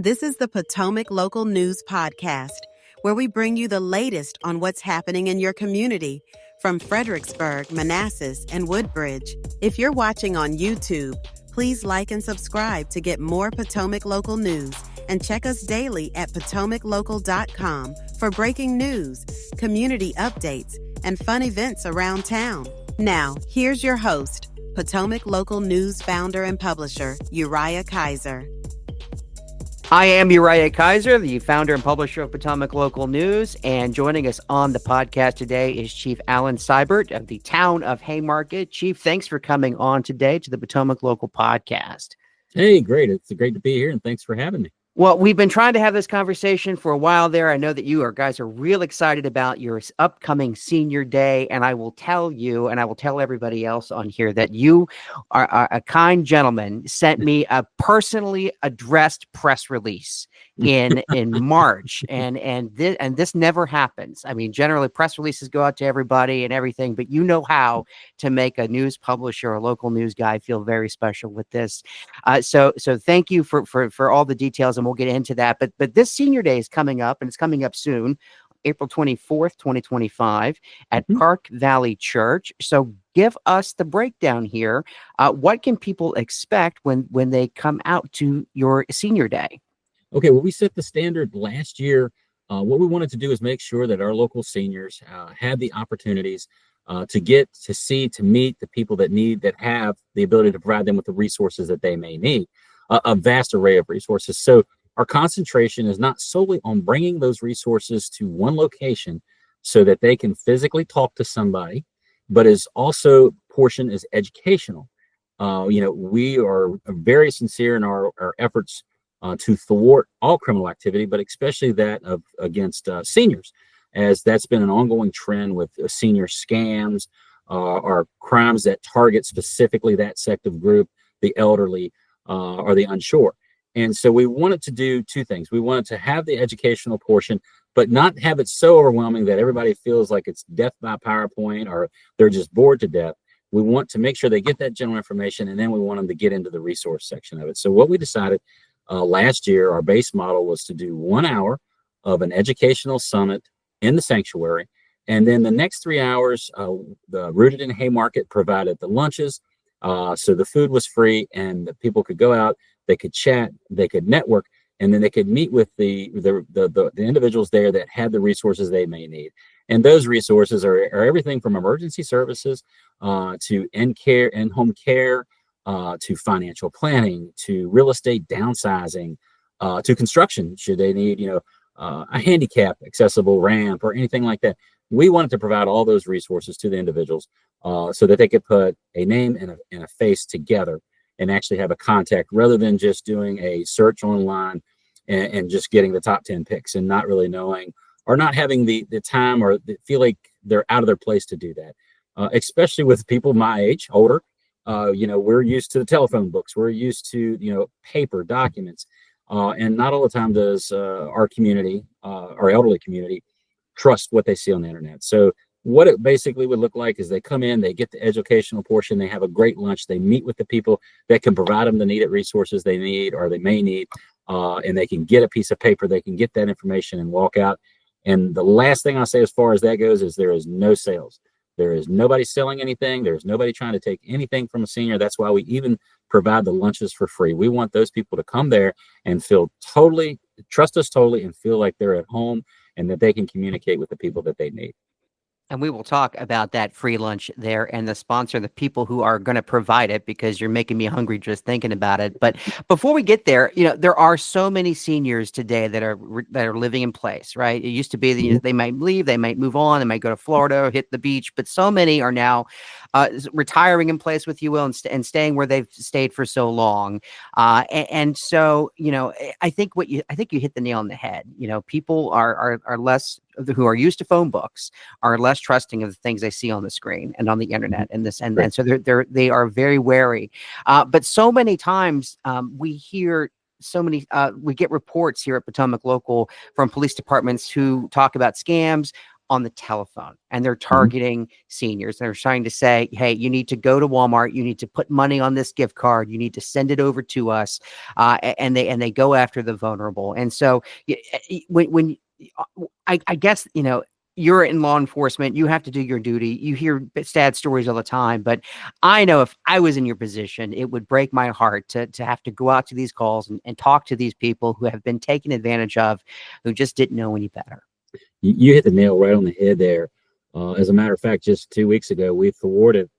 This is the Potomac Local News Podcast, where we bring you the latest on what's happening in your community from Fredericksburg, Manassas, and Woodbridge. If you're watching on YouTube, please like and subscribe to get more Potomac Local news, and check us daily at potomaclocal.com for breaking news, community updates, and fun events around town. Now, here's your host, Potomac Local News founder and publisher, Uriah Kiser. I am Uriah Kiser, the founder and publisher of Potomac Local News, and joining us on the podcast today is Chief Allen Sibert of the town of Haymarket. Chief, thanks for coming on today to the Potomac Local Podcast. Hey, great. It's great to be here, and thanks for having me. Well, we've been trying to have this conversation for a while there. I know that you guys are real excited about your upcoming senior day, and I will tell you, and I will tell everybody else on here, that you are a kind gentleman sent me a personally addressed press release in March, and this never happens. I mean, generally press releases go out to everybody and everything, but you know how to make a news publisher, a local news guy, feel very special with this. So thank you for all the details, and we'll get into that. But this senior day is coming up, and it's coming up soon, April 24th, 2025 at Park Valley Church. So give us the breakdown here. What can people expect when they come out to your senior day? Okay, well, we set the standard last year. What we wanted to do is make sure that our local seniors had the opportunities to get to see, to meet the people that have the ability to provide them with the resources that they may need, a vast array of resources. So our concentration is not solely on bringing those resources to one location so that they can physically talk to somebody, but is also portion is educational. We are very sincere in our efforts to thwart all criminal activity, but especially that against seniors, as that's been an ongoing trend with senior scams, or crimes that target specifically that sect of group, the elderly or the unsure. And so we wanted to do two things. We wanted to have the educational portion, but not have it so overwhelming that everybody feels like it's death by PowerPoint or they're just bored to death. We want to make sure they get that general information, and then we want them to get into the resource section of it. So what we decided last year, our base model was to do 1 hour of an educational summit in the sanctuary. And then the next 3 hours, the Rooted in Haymarket provided the lunches. So the food was free, and the people could go out, they could chat, they could network, and then they could meet with the individuals there that had the resources they may need. And those resources are everything from emergency services to in-home care, to financial planning, to real estate downsizing, to construction, should they need, a handicap accessible ramp or anything like that. We wanted to provide all those resources to the individuals so that they could put a name and a face together and actually have a contact, rather than just doing a search online and just getting the top 10 picks and not really knowing, or not having the time, or feel like they're out of their place to do that. Especially with people my age, older. We're used to the telephone books. We're used to, paper documents. And not all the time does our community, our elderly community, trust what they see on the internet. So what it basically would look like is they come in, they get the educational portion, they have a great lunch, they meet with the people that can provide them the needed resources they need or they may need, and they can get a piece of paper, they can get that information and walk out. And the last thing I say as far as that goes is there is no sales. There is nobody selling anything. There's nobody trying to take anything from a senior. That's why we even provide the lunches for free. We want those people to come there and trust us totally, and feel like they're at home and that they can communicate with the people that they need. And we will talk about that free lunch there and the sponsor, the people who are going to provide it, because you're making me hungry just thinking about it. But before we get there, there are so many seniors today that are living in place, right? It used to be that they might leave, they might move on, they might go to Florida or hit the beach, but so many are now retiring in place, with you will, and staying where they've stayed for so long. And so, I think you hit the nail on the head. People are less, who are used to phone books, are less trusting of the things they see on the screen and on the internet, and so they are very wary. But so many times we hear we get reports here at Potomac Local from police departments who talk about scams, on the telephone, and they're targeting seniors. They're trying to say, hey, you need to go to Walmart, you need to put money on this gift card, you need to send it over to us, and they go after the vulnerable. And so when I guess, you're in law enforcement, you have to do your duty. You hear sad stories all the time, but I know if I was in your position, it would break my heart to have to go out to these calls and talk to these people who have been taken advantage of, who just didn't know any better. You hit the nail right on the head there. As a matter of fact, just 2 weeks ago, we thwarted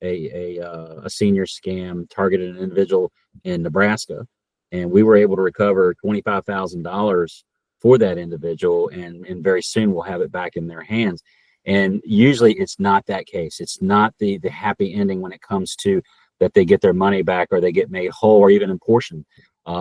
a senior scam, targeted an individual in Nebraska, and we were able to recover $25,000 for that individual, and very soon we'll have it back in their hands. And usually it's not that case. It's not the happy ending when it comes to that they get their money back or they get made whole or even in portion.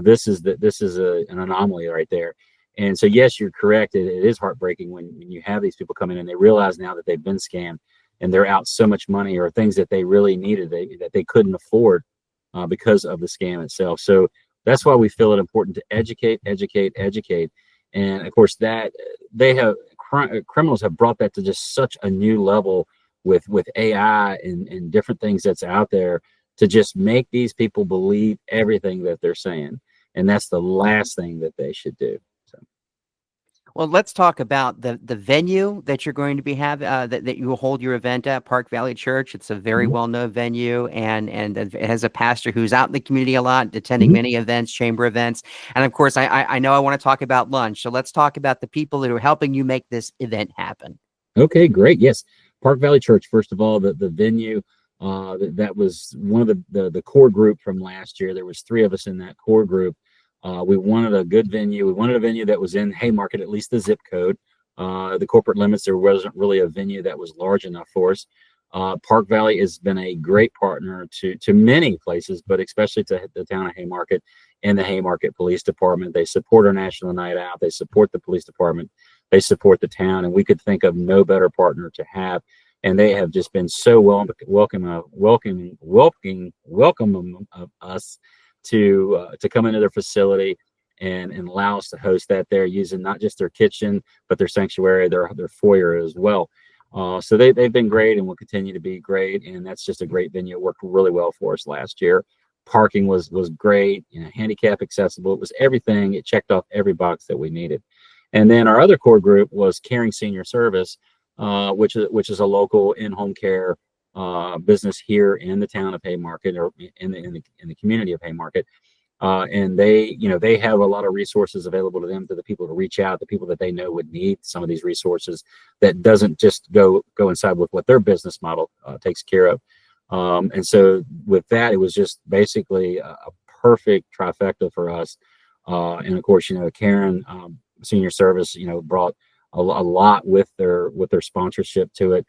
This is an anomaly right there. And so, yes, you're correct. It is heartbreaking when you have these people come in and they realize now that they've been scammed and they're out so much money or things that they really needed that they couldn't afford because of the scam itself. So that's why we feel it important to educate. And of course, that criminals have brought that to just such a new level with AI and different things that's out there to just make these people believe everything that they're saying. And that's the last thing that they should do. Well, let's talk about the venue that you're going to be that you will hold your event at, Park Valley Church. It's a very well-known venue, and it has a pastor who's out in the community a lot, attending many events, chamber events. And of course, I know I want to talk about lunch. So let's talk about the people that are helping you make this event happen. Okay, great. Yes. Park Valley Church, first of all, the venue, that was one of the core group from last year. There was 3 of us in that core group. We wanted a good venue. We wanted a venue that was in Haymarket, at least the zip code. The corporate limits, there wasn't really a venue that was large enough for us. Park Valley has been a great partner to many places, but especially to the town of Haymarket and the Haymarket Police Department. They support our National Night Out. They support the police department. They support the town, and we could think of no better partner to have. And they have just been so welcoming of us to come into their facility and allow us to host that there, using not just their kitchen, but their sanctuary, their foyer as well. So they've been great and will continue to be great. And that's just a great venue. It worked really well for us last year. Parking was great, handicap accessible. It was everything. It checked off every box that we needed. And then our other core group was Caring Senior Service, which is a local in-home care business here in the town of Haymarket, or in the community of Haymarket. And they have a lot of resources available to them, to the people to reach out, the people that they know would need some of these resources, that doesn't just go inside with what their business model takes care of. And so with that, it was just basically a perfect trifecta for us. And of course, Karen Senior Service, brought a lot with their sponsorship to it,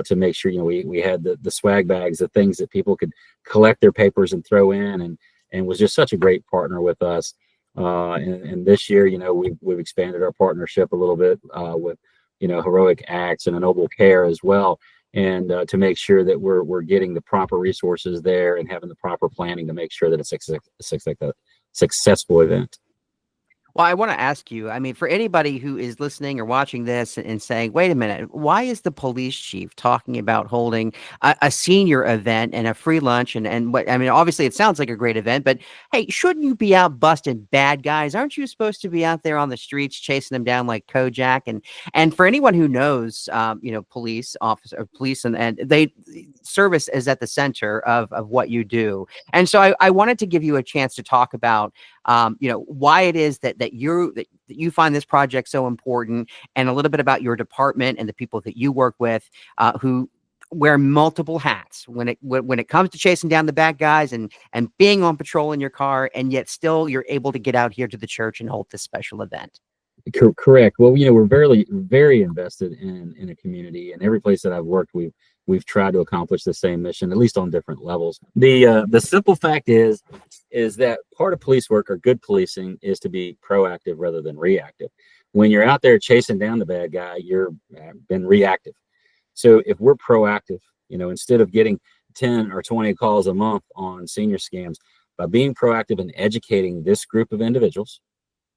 to make sure, we had the swag bags, the things that people could collect their papers and throw in, and was just such a great partner with us. And this year, we've expanded our partnership a little bit with, Heroic Acts and a Noble Care as well. And to make sure that we're getting the proper resources there and having the proper planning to make sure that it's a successful event. Well, I want to ask you, for anybody who is listening or watching this and saying, wait a minute, why is the police chief talking about holding a senior event and a free lunch? And what, obviously it sounds like a great event, but hey, shouldn't you be out busting bad guys? Aren't you supposed to be out there on the streets chasing them down like Kojak? And for anyone who knows, police officer, police and they service is at the center of what you do. And so I wanted to give you a chance to talk about why it is that you find this project so important, and a little bit about your department and the people that you work with, who wear multiple hats when it comes to chasing down the bad guys and being on patrol in your car, and yet still you're able to get out here to the church and hold this special event. Correct. Well, we're very, very invested in a community, and every place that I've worked, we've tried to accomplish the same mission, at least on different levels. The simple fact is that part of police work, or good policing, is to be proactive rather than reactive. When you're out there chasing down the bad guy, you're been reactive. So if we're proactive, instead of getting 10 or 20 calls a month on senior scams, by being proactive and educating this group of individuals,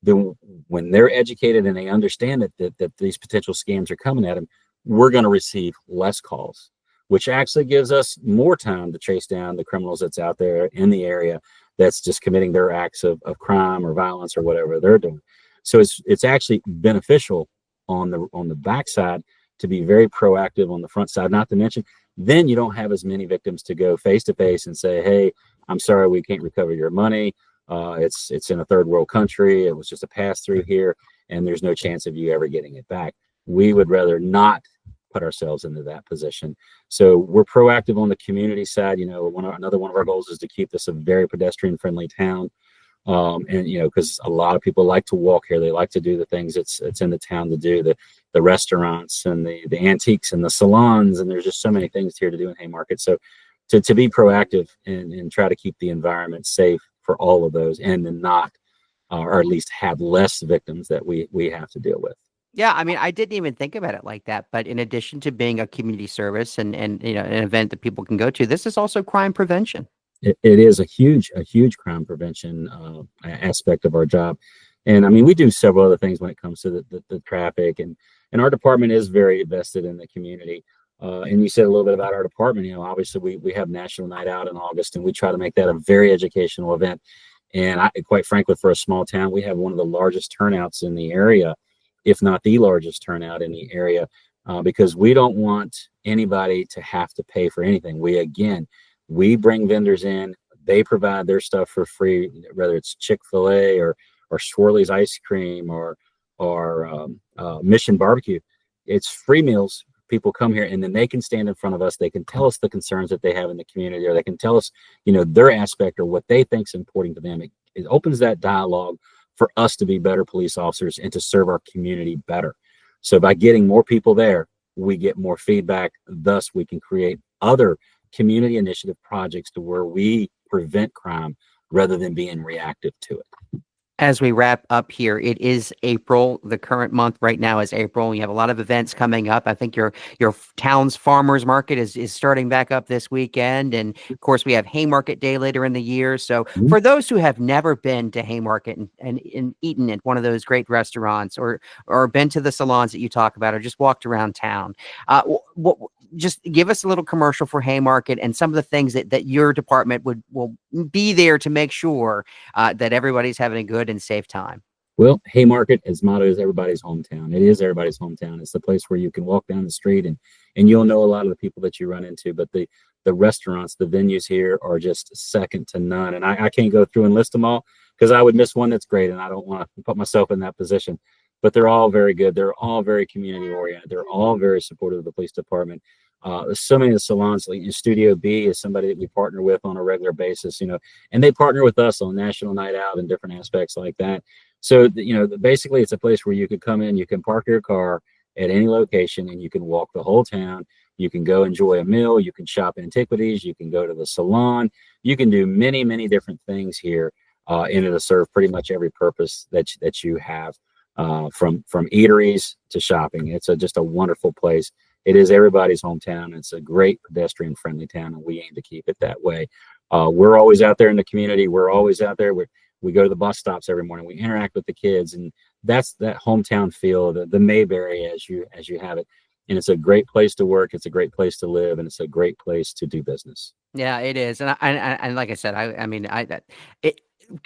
then when they're educated and they understand that these potential scams are coming at them, we're going to receive less calls, which actually gives us more time to chase down the criminals that's out there in the area that's just committing their acts of crime or violence or whatever they're doing. So it's actually beneficial on the backside to be very proactive on the front side. Not to mention, then you don't have as many victims to go face to face and say, "Hey, I'm sorry, we can't recover your money. It's in a third world country. It was just a pass through here, and there's no chance of you ever getting it back." We would rather not put ourselves into that position. So we're proactive on the community side. Another one of our goals is to keep this a very pedestrian friendly town. And because a lot of people like to walk here, they like to do the things that's in the town to do, the restaurants and the antiques and the salons, and there's just so many things here to do in Haymarket. So to be proactive and try to keep the environment safe for all of those, and then not or at least have less victims that we have to deal with. Yeah, I mean, I didn't even think about it like that. But in addition to being a community service and an event that people can go to, this is also crime prevention. It is a huge crime prevention aspect of our job. And I mean, we do several other things when it comes to the traffic, and our department is very invested in the community. And you said a little bit about our department. Obviously we have National Night Out in August, and we try to make that a very educational event. And quite frankly, for a small town, we have one of the largest turnouts in the area, if not the largest turnout in the area, because we don't want anybody to have to pay for anything. We bring vendors in, they provide their stuff for free, whether it's Chick-fil-A or Swirly's ice cream or Mission Barbecue. It's free meals. People come here and then they can stand in front of us. They can tell us the concerns that they have in the community, or they can tell us, their aspect or what they think is important to them. It opens that dialogue for us to be better police officers and to serve our community better. So by getting more people there, we get more feedback. Thus, we can create other community initiative projects to where we prevent crime rather than being reactive to it. As we wrap up here, it is April. The current month right now is April. You have a lot of events coming up. I think your town's farmers market is starting back up this weekend. And of course, we have Haymarket Day later in the year. So for those who have never been to Haymarket and eaten at one of those great restaurants, or been to the salons that you talk about, or just walked around town, just give us a little commercial for Haymarket and some of the things that your department will be there to make sure that everybody's having a good and safe time. Well, Haymarket, its motto is everybody's hometown. It is everybody's hometown. It's the place where you can walk down the street and you'll know a lot of the people that you run into. But the restaurants, the venues here are just second to none. And I can't go through and list them all because I would miss one that's great, and I don't want to put myself in that position. But they're all very good. They're all very community oriented. They're all very supportive of the police department. So many of the salons, like Studio B is somebody that we partner with on a regular basis, and they partner with us on National Night Out and different aspects like that. So, basically it's a place where you can come in, you can park your car at any location, and you can walk the whole town. You can go enjoy a meal. You can shop antiquities. You can go to the salon. You can do many, many different things here, and it'll serve pretty much every purpose that you have. From eateries to shopping. It's just a wonderful place. It is everybody's hometown. It's a great pedestrian friendly town, and we aim to keep it that way. We're always out there in the community. We're always out there. We go to the bus stops every morning. We interact with the kids, and that's that hometown feel, the Mayberry as you have it. And it's a great place to work. It's a great place to live, and it's a great place to do business. Yeah, it is. And like I said,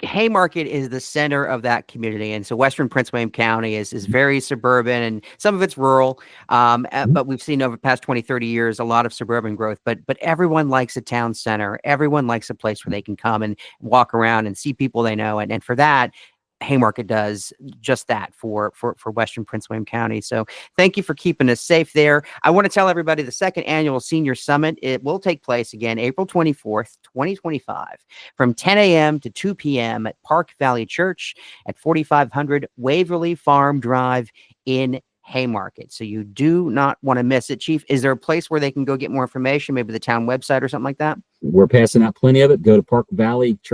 Haymarket is the center of that community. And so Western Prince William County is very suburban, and some of it's rural. But we've seen over the past 20, 30 years, a lot of suburban growth, but everyone likes a town center. Everyone likes a place where they can come and walk around and see people they know. And for that, Haymarket does just that for Western Prince William County. So thank you for keeping us safe there. I want to tell everybody the second annual Senior Summit, it will take place again April 24th, 2025 from 10 a.m. to 2 p.m. at Park Valley Church at 4500 Waverly Farm Drive in Haymarket. So you do not want to miss it. Chief, is there a place where they can go get more information, maybe the town website or something like that? We're passing out plenty of it. Go to Park Valley Church.